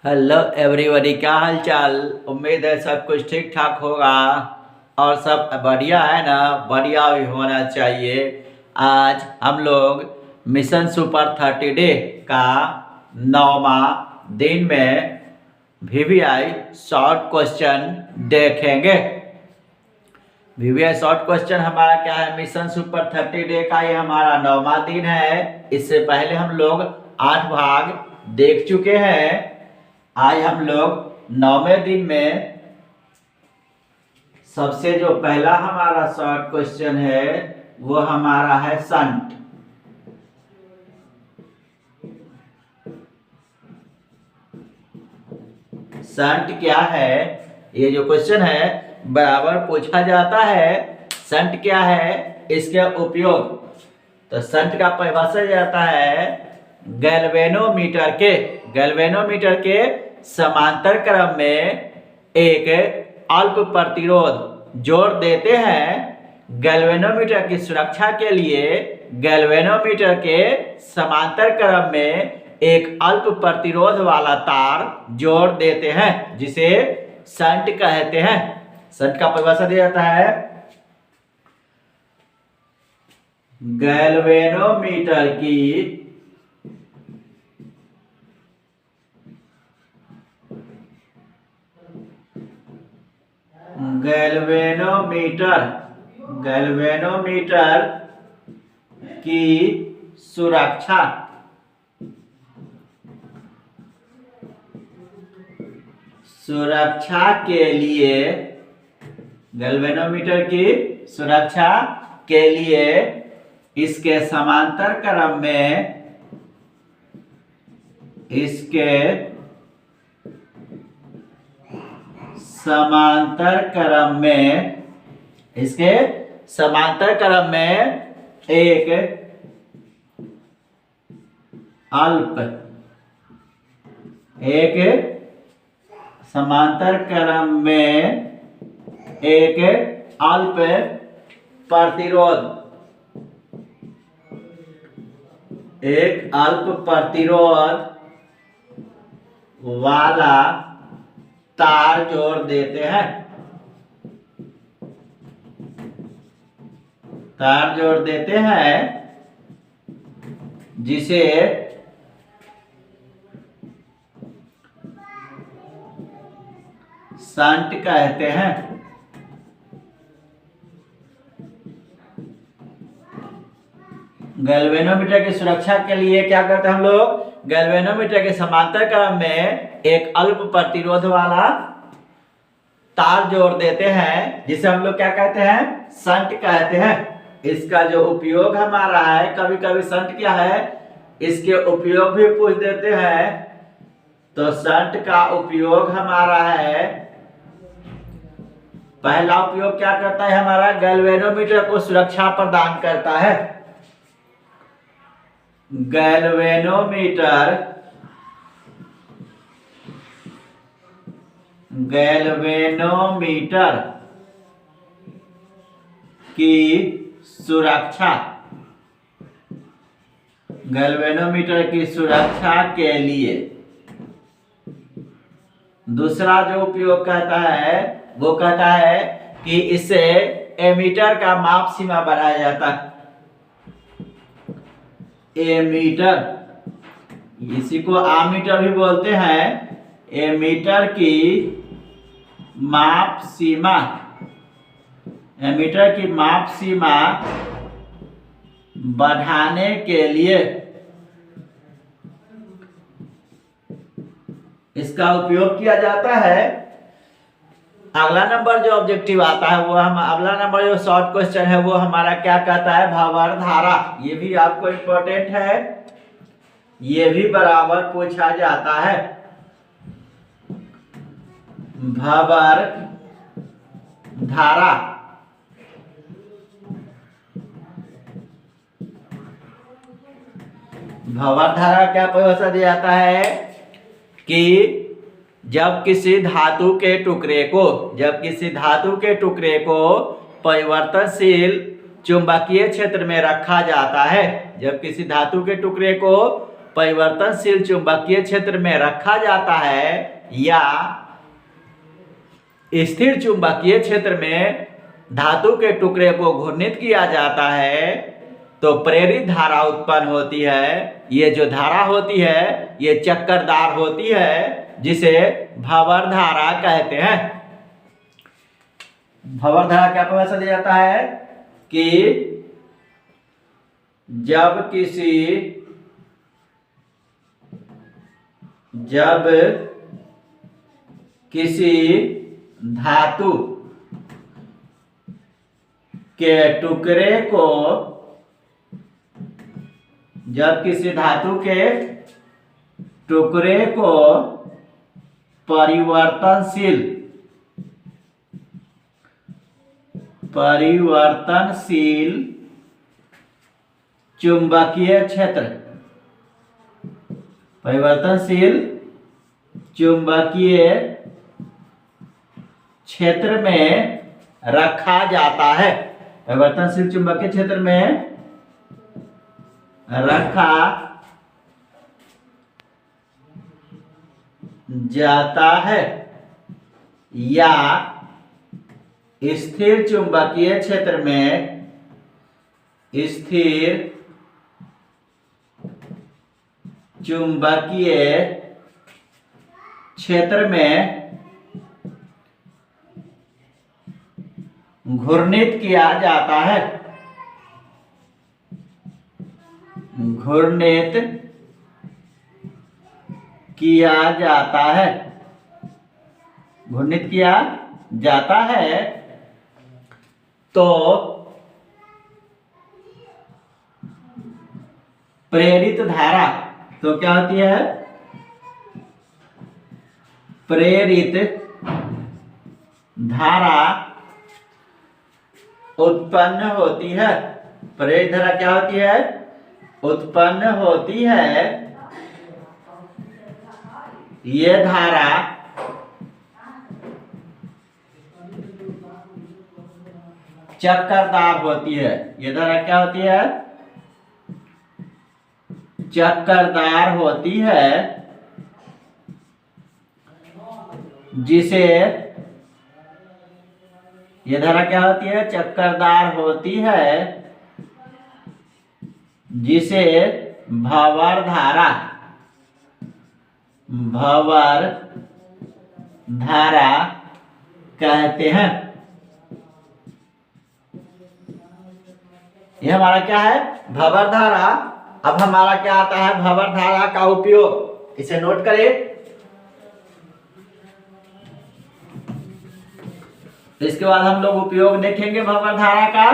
Hello everybody, क्या हाल चाल। उम्मीद है सब कुछ ठीक ठाक होगा और सब बढ़िया है ना। बढ़िया भी होना चाहिए। आज हम लोग मिशन सुपर 30 डे का 9वां दिन में वीवीआई शॉर्ट क्वेश्चन देखेंगे। वीवीआई शॉर्ट क्वेश्चन हमारा क्या है, मिशन सुपर 30 डे का ये हमारा 9वां दिन है। इससे पहले हम लोग 8 भाग देख चुके हैं। आज हम लोग 9वें दिन में सबसे जो पहला हमारा शॉर्ट क्वेश्चन है वो हमारा है शंट। शंट क्या है, ये जो क्वेश्चन है बराबर पूछा जाता है। शंट क्या है, इसके उपयोग। तो शंट का परिभाषा जाता है गैल्वेनोमीटर के समांतर क्रम में एक अल्प प्रतिरोध जोड़ देते हैं। गैल्वेनोमीटर की सुरक्षा के लिए गैल्वेनोमीटर के समांतर क्रम में एक अल्प प्रतिरोध वाला तार जोड़ देते हैं, जिसे शंट कहते हैं। शंट का परिभाषा दिया जाता है गैल्वेनोमीटर की सुरक्षा के लिए गैल्वेनोमीटर की सुरक्षा के लिए इसके समांतर क्रम में एक अल्प प्रतिरोध वाला तार जोड़ देते हैं, जिसे शंट कहते हैं। गैल्वेनोमीटर की सुरक्षा के लिए क्या करते हैं हम लोग, गैल्वेनोमीटर के समांतर क्रम में एक अल्प प्रतिरोध वाला तार जोड़ देते हैं, जिसे हम लोग क्या कहते हैं, शंट कहते हैं। इसका जो उपयोग हमारा है, कभी कभी शंट क्या है इसके उपयोग भी पूछ देते हैं। तो शंट का उपयोग हमारा है, पहला उपयोग क्या करता है हमारा, गैल्वेनोमीटर को सुरक्षा प्रदान करता है। गैल्वेनोमीटर की सुरक्षा के लिए दूसरा जो उपयोग कहता है वो कहता है कि इससे एमीटर का माप सीमा बढ़ाया जाता है। एमीटर, इसी को आमीटर भी बोलते हैं। एमीटर की माप सीमा बढ़ाने के लिए इसका उपयोग किया जाता है। अगला नंबर जो ऑब्जेक्टिव आता है वो अगला नंबर जो शॉर्ट क्वेश्चन है वो हमारा क्या कहता है, भंवर धारा। ये भी आपको इम्पोर्टेंट है, ये भी बराबर पूछा जाता है। भंवर धारा क्या परिभाषा दिया जाता है कि जब किसी धातु के टुकड़े को परिवर्तनशील चुंबकीय क्षेत्र में रखा जाता है, जब किसी धातु के टुकड़े को परिवर्तनशील चुंबकीय क्षेत्र में रखा जाता है या स्थिर चुंबकीय क्षेत्र में धातु के टुकड़े को घूर्णित किया जाता है तो प्रेरित धारा उत्पन्न होती है। ये जो धारा होती है ये चक्करदार होती है जिसे भंवर धारा कहते हैं। भंवर धारा क्या पता चल जाता है कि जब किसी धातु के टुकड़े को परिवर्तनशील चुंबकीय क्षेत्र में रखा जाता है। परिवर्तनशील चुंबकीय क्षेत्र में रखा जाता है या स्थिर चुंबकीय क्षेत्र में घूर्णित किया जाता है। तो प्रेरित धारा तो क्या होती है? प्रेरित धारा उत्पन्न होती है। प्रेरित धारा क्या होती है? उत्पन्न होती है। ये धारा चक्करदार होती है। ये धारा क्या होती है? चक्करदार होती है जिसे ये धारा क्या होती है? चक्करदार होती है जिसे भंवर धारा कहते हैं। यह हमारा क्या है? भंवर धारा। अब हमारा क्या आता है? भंवर धारा का उपयोग। इसे नोट करें। इसके बाद हम लोग उपयोग देखेंगे भंवर धारा का।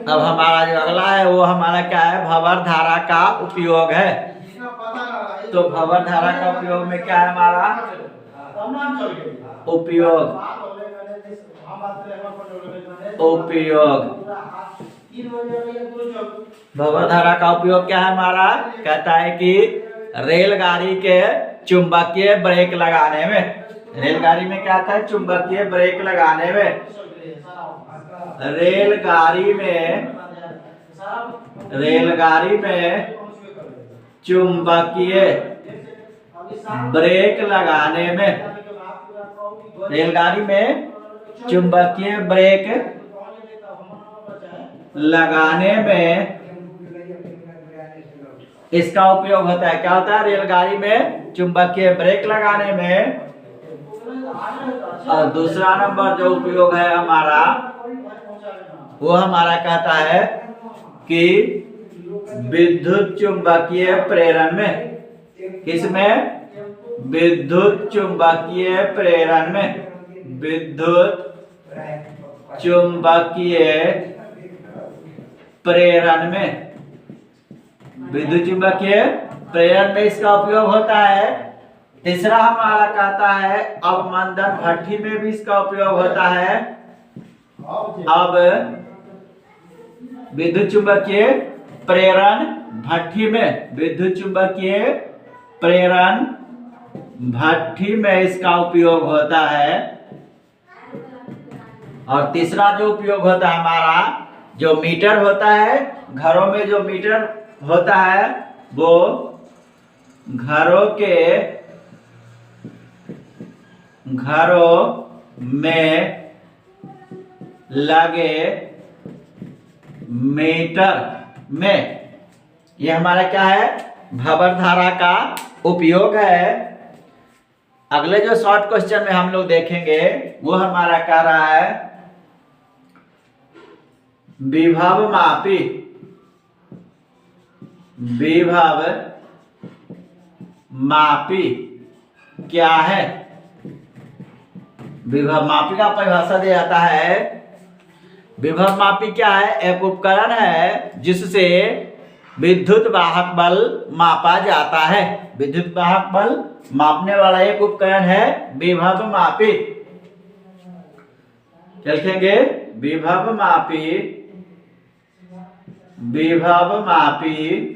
अब हमारा जो अगला है वो हमारा क्या है? भंवर धारा का उपयोग है। तो भंवर धारा का उपयोग में क्या है हमारा? उपयोग उपयोग भंवर धारा का उपयोग क्या है हमारा? कहता है कि रेलगाड़ी के चुंबकीय ब्रेक लगाने में, रेलगाड़ी में क्या आता है? चुंबकीय ब्रेक लगाने में, रेलगाड़ी में चुंबकीय ब्रेक लगाने में, रेलगाड़ी में चुंबकीय ब्रेक लगाने में इसका उपयोग होता है। क्या होता है? रेलगाड़ी में चुंबकीय ब्रेक लगाने में। और दूसरा नंबर जो उपयोग है हमारा, वो हमारा कहता है कि विद्युत चुंबकीय प्रेरण में। किसमें? विद्युत चुंबकीय प्रेरण में, विद्युत चुंबकीय प्रेरण में, विद्युत चुंबकीय प्रेरण में इसका उपयोग होता है। तीसरा हमारा कहता है अवमंदन भट्ठी में भी इसका उपयोग होता है। अब विद्युत चुंबकीय प्रेरण भट्ठी में, विद्युत चुंबकीय प्रेरण भट्ठी में इसका उपयोग होता है। और तीसरा जो उपयोग होता है हमारा, जो मीटर होता है, घरों में जो मीटर होता है, वो घरों में लगे मीटर में, ये हमारा क्या है? भंवर धारा का उपयोग है। अगले जो शॉर्ट क्वेश्चन में हम लोग देखेंगे वो हमारा कह रहा है विभव मापी, विभव मापी क्या है? विभव मापी का परिभाषा दिया जाता है। विभव मापी क्या है? एक उपकरण है जिससे विद्युत वाहक बल मापा जाता है। विद्युत वाहक बल मापने वाला एक उपकरण है विभव मापी। लिखेंगे विभव मापी, विभव मापी,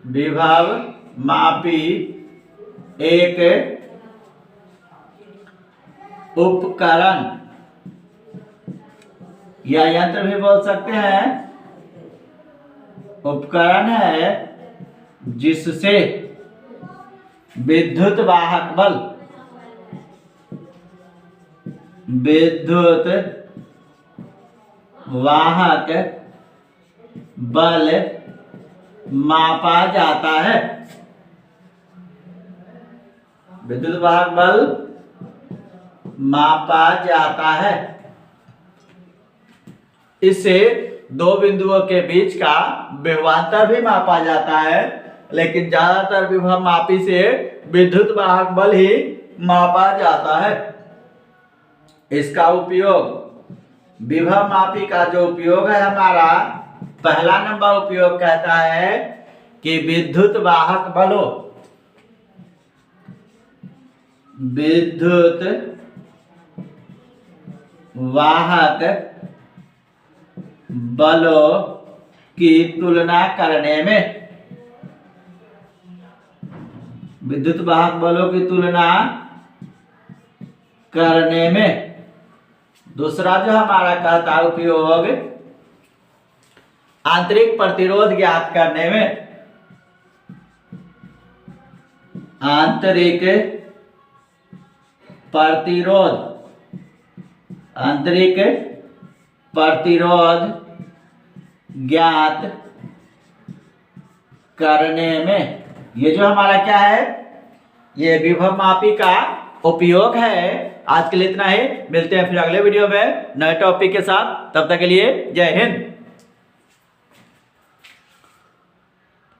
विभव मापी एक उपकरण या यंत्र भी बोल सकते हैं, उपकरण है जिससे विद्युत वाहक बल, विद्युत वाहक बल मापा जाता है। विद्युत वाहक बल मापा जाता है। इससे दो बिंदुओं के बीच का विभवांतर भी मापा जाता है, लेकिन ज्यादातर विभव मापी से विद्युत वाहक बल ही मापा जाता है। इसका उपयोग, विभव मापी का जो उपयोग है हमारा, पहला नंबर उपयोग कहता है कि विद्युत वाहक बलों, विद्युत वाहक बलों की तुलना करने में, विद्युत वाहक बलों की तुलना करने में। दूसरा जो हमारा कहता है उपयोग, आंतरिक प्रतिरोध ज्ञात करने में, आंतरिक प्रतिरोध, आंतरिक प्रतिरोध ज्ञात करने में। ये जो हमारा क्या है, ये विभव मापी का उपयोग है। आज के लिए इतना ही, मिलते हैं फिर अगले वीडियो में नए टॉपिक के साथ। तब तक के लिए जय हिंद।